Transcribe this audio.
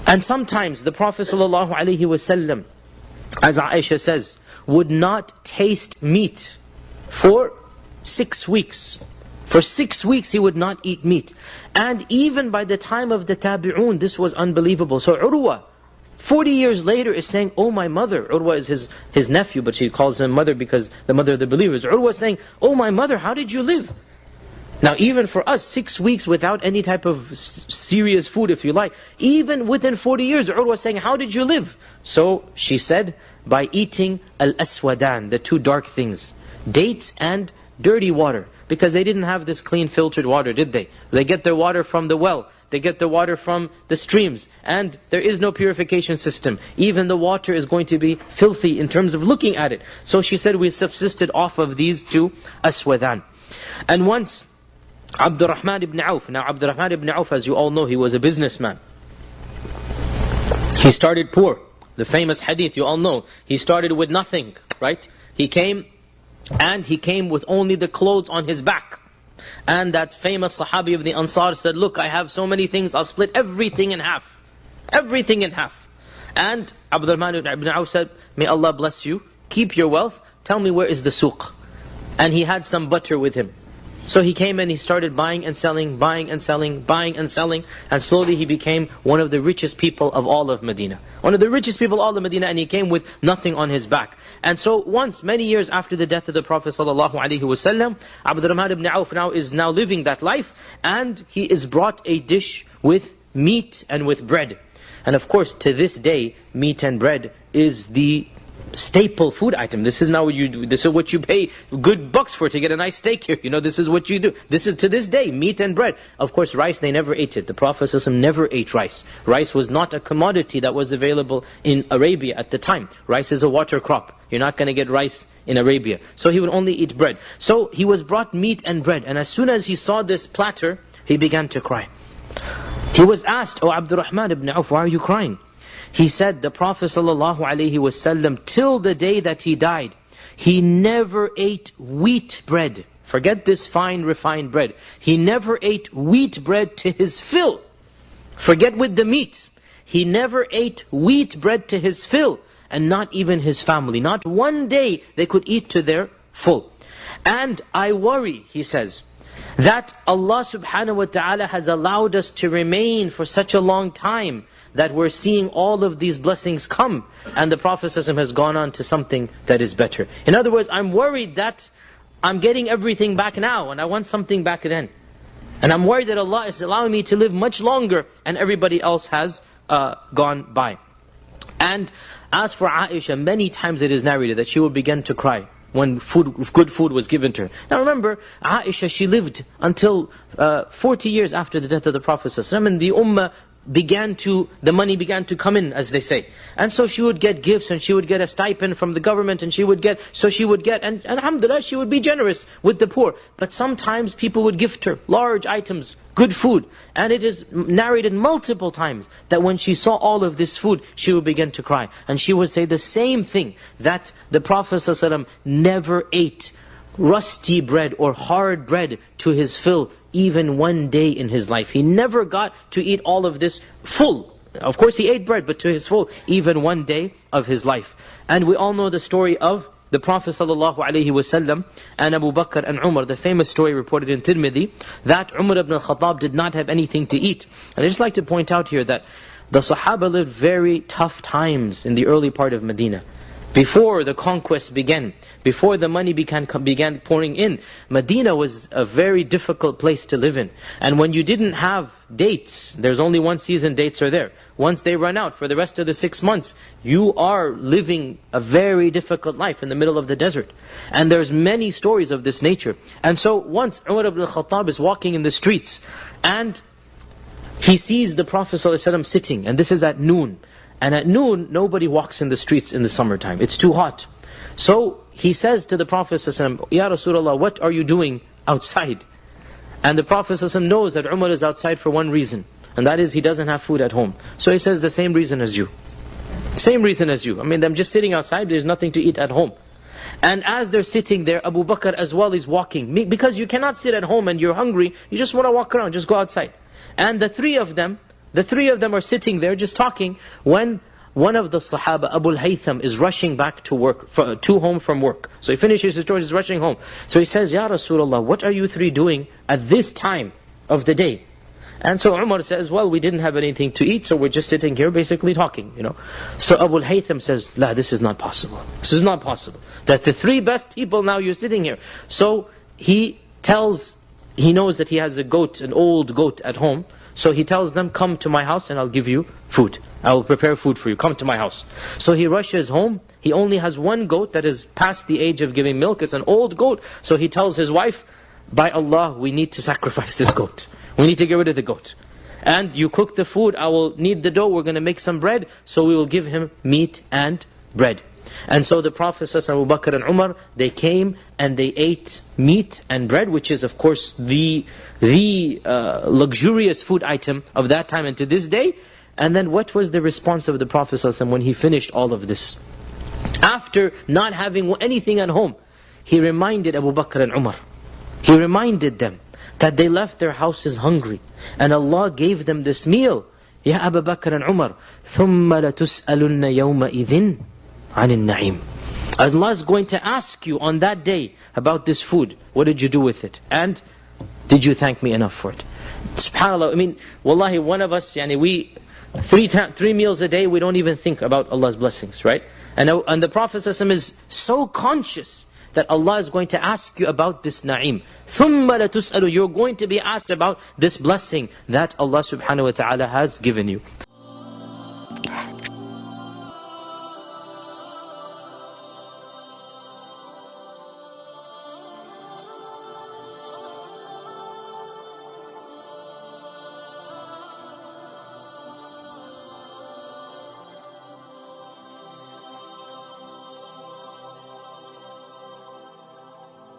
And sometimes the Prophet ﷺ, as Aisha says, would not taste meat for 6 weeks. For 6 weeks he would not eat meat. And even by the time of the Tabi'un, this was unbelievable. So Urwa, 40 years later, is saying, "Oh my mother." Urwa is his nephew, but she calls him mother because the mother of the believers. Urwa is saying, "Oh my mother, how did you live?" Now even for us, 6 weeks without any type of serious food, if you like, even within 40 years, Urwa was saying, "How did you live?" So she said, by eating al-aswadan, the two dark things, dates and dirty water. Because they didn't have this clean filtered water, did they? They get their water from the well, they get their water from the streams, and there is no purification system. Even the water is going to be filthy in terms of looking at it. So she said, we subsisted off of these two aswadan. And once Abdurrahman ibn Auf, now Abdurrahman ibn Auf, as you all know, he was a businessman. He started poor. The famous hadith, you all know. He started with nothing, right? He came with only the clothes on his back. And that famous Sahabi of the Ansar said, "Look, I have so many things, I'll split everything in half." Everything in half. And Abdurrahman ibn Auf said, "May Allah bless you, keep your wealth, tell me where is the suq." And he had some butter with him. So he came and he started buying and selling, buying and selling, buying and selling, and slowly he became one of the richest people of all of Medina. One of the richest people of all of Medina, and he came with nothing on his back. And so once, many years after the death of the Prophet ﷺ, Abdurrahman ibn Auf is now living that life, and he is brought a dish with meat and with bread. And of course, to this day, meat and bread is the staple food item. This is now what you do. This is what you pay good bucks for, to get a nice steak here. You know, this is what you do. This is to this day, meat and bread. Of course, rice, they never ate it. The Prophet ﷺ never ate rice. Rice was not a commodity that was available in Arabia at the time. Rice is a water crop. You're not going to get rice in Arabia. So he would only eat bread. So he was brought meat and bread. And as soon as he saw this platter, he began to cry. He was asked, "Oh Abdurrahman ibn Auf, why are you crying?" He said, the Prophet ﷺ, till the day that he died, he never ate wheat bread. Forget this fine, refined bread. He never ate wheat bread to his fill. Forget with the meat. He never ate wheat bread to his fill, and not even his family. Not one day they could eat to their full. And I worry, he says, that Allah subhanahu wa ta'ala has allowed us to remain for such a long time, that we're seeing all of these blessings come, and the Prophet ﷺ has gone on to something that is better. In other words, I'm worried that I'm getting everything back now, and I want something back then. And I'm worried that Allah is allowing me to live much longer, and everybody else has gone by. And as for Aisha, many times it is narrated that she would begin to cry when good food was given to her. Now remember, Aisha, she lived until 40 years after the death of the Prophet ﷺ, and the ummah the money began to come in, as they say. And so she would get gifts, and she would get a stipend from the government, and and alhamdulillah, she would be generous with the poor. But sometimes people would gift her large items, good food. And it is narrated multiple times that when she saw all of this food, she would begin to cry. And she would say the same thing, that the Prophet ﷺ never ate rusty bread or hard bread to his fill, even one day in his life. He never got to eat all of this full. Of course he ate bread, but to his full, even one day of his life. And we all know the story of the Prophet ﷺ and Abu Bakr and Umar, the famous story reported in Tirmidhi, that Umar ibn al-Khattab did not have anything to eat. And I just like to point out here that the Sahaba lived very tough times in the early part of Medina. Before the conquest began, before the money began pouring in, Medina was a very difficult place to live in. And when you didn't have dates, there's only one season dates are there. Once they run out for the rest of the 6 months, you are living a very difficult life in the middle of the desert. And there's many stories of this nature. And so once Umar ibn al-Khattab is walking in the streets, and he sees the Prophet ﷺ sitting, and this is at noon. And at noon, nobody walks in the streets in the summertime. It's too hot. So he says to the Prophet ﷺ, "Ya Rasulullah, what are you doing outside?" And the Prophet ﷺ knows that Umar is outside for one reason, and that is he doesn't have food at home. So he says, the same reason as you. Same reason as you. I mean, I'm just sitting outside, there's nothing to eat at home. And as they're sitting there, Abu Bakr as well is walking. Because you cannot sit at home and you're hungry, you just want to walk around, just go outside. And the three of them the three of them are sitting there just talking, when one of the Sahaba, Abu al-Haytham, is rushing back to work, to home from work. So he finishes his chores, he's rushing home. So he says, Ya Rasulullah, what are you three doing at this time of the day? And so Umar says, well, we didn't have anything to eat, so we're just sitting here basically talking, So Abu al-Haytham says, La, this is not possible. This is not possible. That the three best people, now you're sitting here. So he knows that he has a goat, an old goat at home. So he tells them, come to my house and I'll give you food. I will prepare food for you. Come to my house. So he rushes home. He only has one goat that is past the age of giving milk. It's an old goat. So he tells his wife, by Allah, we need to sacrifice this goat. We need to get rid of the goat. And you cook the food, I will knead the dough, we're going to make some bread, so we will give him meat and bread. And so the Prophet Abu Bakr and Umar, they came and they ate meat and bread, which is of course the luxurious food item of that time and to this day. And then what was the response of the Prophet when he finished all of this? After not having anything at home, he reminded Abu Bakr and Umar. He reminded them that they left their houses hungry. And Allah gave them this meal. Ya Abu Bakr and Umar, ثُمَّ لَتُسْأَلُنَّ يَوْمَئِذٍ عَنِ النَّعِيمِ. Allah is going to ask you on that day about this food. What did you do with it? And did you thank me enough for it? SubhanAllah, wallahi, one of us, we three meals a day, we don't even think about Allah's blessings, right? And the Prophet ﷺ is so conscious that Allah is going to ask you about this na'im. ثُمَّ لَتُسْأَلُ. You're going to be asked about this blessing that Allah subhanahu wa ta'ala has given you.